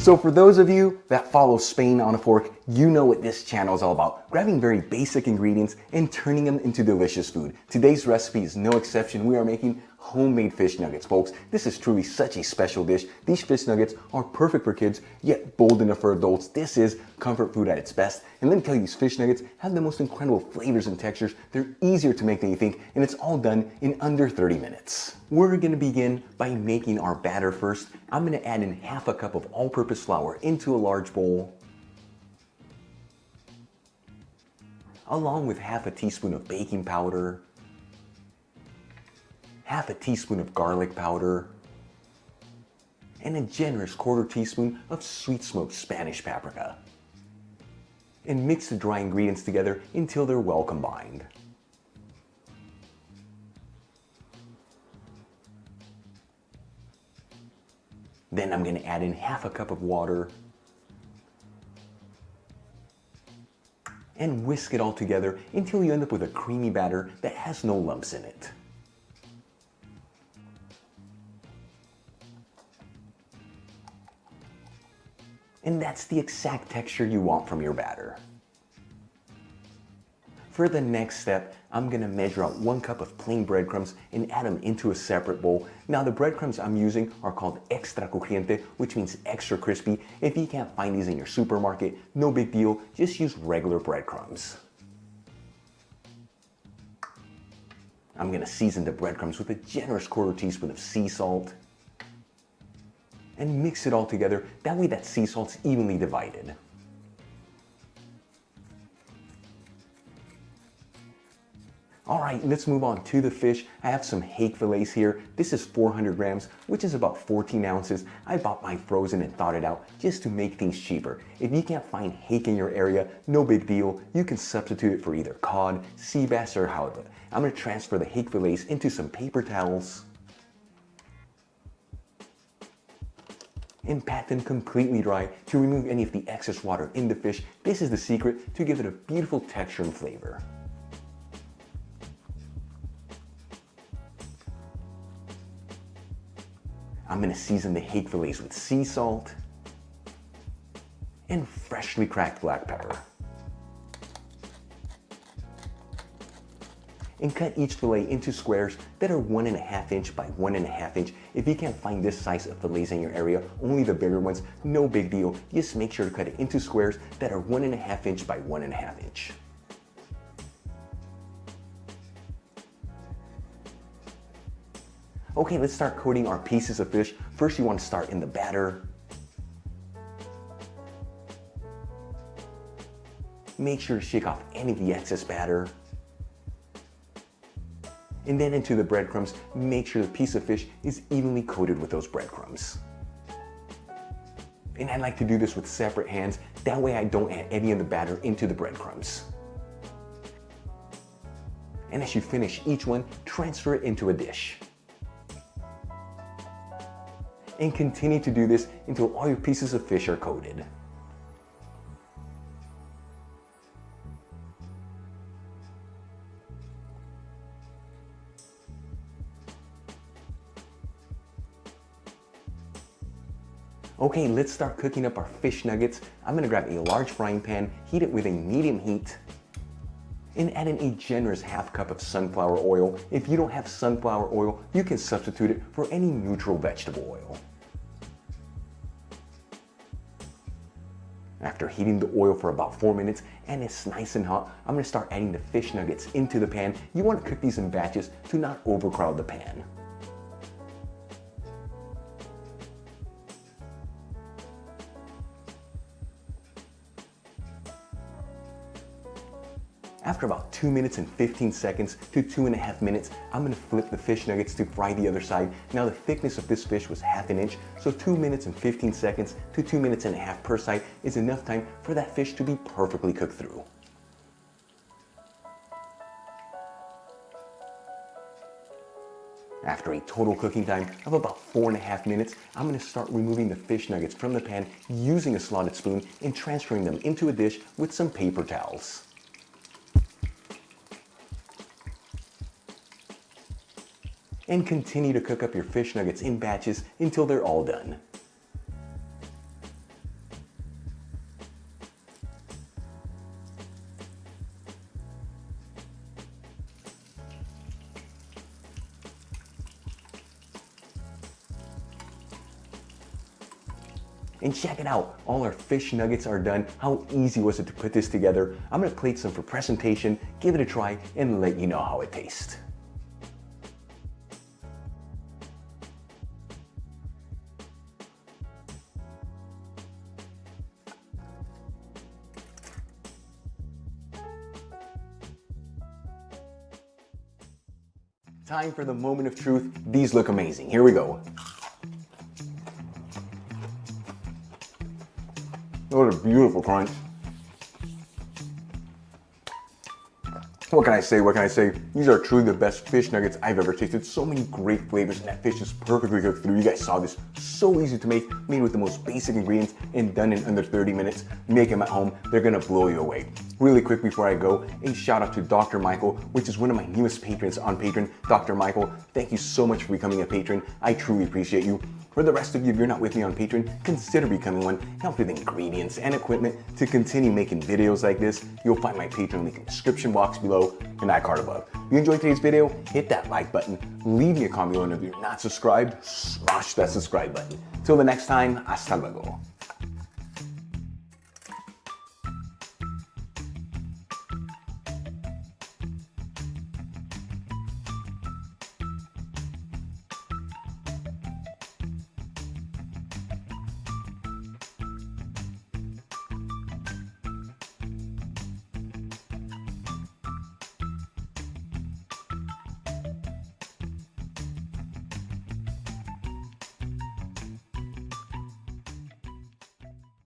So for those of you that follow Spain on a fork, you know what this channel is all about. Grabbing very basic ingredients and turning them into delicious food. Today's recipe is no exception. We are making homemade fish nuggets, folks. This is truly such a special dish. These fish nuggets are perfect for kids, yet bold enough for adults. This is comfort food at its best. And let me tell you, these fish nuggets have the most incredible flavors and textures. They're easier to make than you think, and it's all done in under 30 minutes. We're gonna begin by making our batter first. I'm gonna add in half a cup of all-purpose flour into a large bowl, along with half a teaspoon of baking powder, half a teaspoon of garlic powder, and a generous quarter teaspoon of sweet smoked Spanish paprika. And mix the dry ingredients together until they're well combined. Then I'm going to add in half a cup of water and whisk it all together until you end up with a creamy batter that has no lumps in it. And that's the exact texture you want from your batter. For the next step, I'm gonna measure out 1 cup of plain breadcrumbs and add them into a separate bowl. Now the breadcrumbs I'm using are called extra crujiente, which means extra crispy. If you can't find these in your supermarket, no big deal, just use regular breadcrumbs. I'm gonna season the breadcrumbs with a generous quarter teaspoon of sea salt and mix it all together. That way that sea salt's evenly divided. All right, let's move on to the fish. I have some hake fillets here. This is 400 grams, which is about 14 ounces. I bought mine frozen and thawed it out just to make things cheaper. If you can't find hake in your area, no big deal. You can substitute it for either cod, sea bass, or halibut. I'm gonna transfer the hake fillets into some paper towels and pat them completely dry to remove any of the excess water in the fish. This is the secret to give it a beautiful texture and flavor. I'm gonna season the hake fillets with sea salt and freshly cracked black pepper. And cut each fillet into squares that are 1.5 inch by 1.5 inch. If you can't find this size of fillets in your area, only the bigger ones, no big deal. Just make sure to cut it into squares that are 1.5 inch by 1.5 inch. Okay, let's start coating our pieces of fish. First, you want to start in the batter. Make sure to shake off any of the excess batter. And then into the breadcrumbs, make sure the piece of fish is evenly coated with those breadcrumbs. And I like to do this with separate hands, that way I don't add any of the batter into the breadcrumbs. And as you finish each one, transfer it into a dish. And continue to do this until all your pieces of fish are coated. Okay, let's start cooking up our fish nuggets. I'm gonna grab a large frying pan, heat it with a medium heat, and add in a generous half cup of sunflower oil. If you don't have sunflower oil, you can substitute it for any neutral vegetable oil. After heating the oil for about 4 minutes and it's nice and hot, I'm gonna start adding the fish nuggets into the pan. You wanna cook these in batches to not overcrowd the pan. After about 2 minutes and 15 seconds to 2.5 minutes, I'm gonna flip the fish nuggets to fry the other side. Now the thickness of this fish was 1/2 inch, so 2 minutes and 15 seconds to 2.5 minutes per side is enough time for that fish to be perfectly cooked through. After a total cooking time of about 4.5 minutes, I'm gonna start removing the fish nuggets from the pan using a slotted spoon and transferring them into a dish with some paper towels. And continue to cook up your fish nuggets in batches until they're all done. And check it out, all our fish nuggets are done. How easy was it to put this together? I'm gonna plate some for presentation, give it a try, and let you know how it tastes. Time for the moment of truth. These look amazing. Here we go. What a beautiful crunch. What can I say? What can I say? These are truly the best fish nuggets I've ever tasted. So many great flavors, and that fish is perfectly cooked through. You guys saw this. So easy to make, made with the most basic ingredients and done in under 30 minutes. Make them at home. They're gonna blow you away. Really quick before I go, a shout out to Dr. Michael, which is one of my newest patrons on Patreon. Dr. Michael, thank you so much for becoming a patron. I truly appreciate you. For the rest of you, if you're not with me on Patreon, consider becoming one. Help with ingredients and equipment to continue making videos like this. You'll find my Patreon link in the description box below and that card above. If you enjoyed today's video, hit that like button. Leave me a comment below, and if you're not subscribed, smash that subscribe button. Till the next time, hasta luego.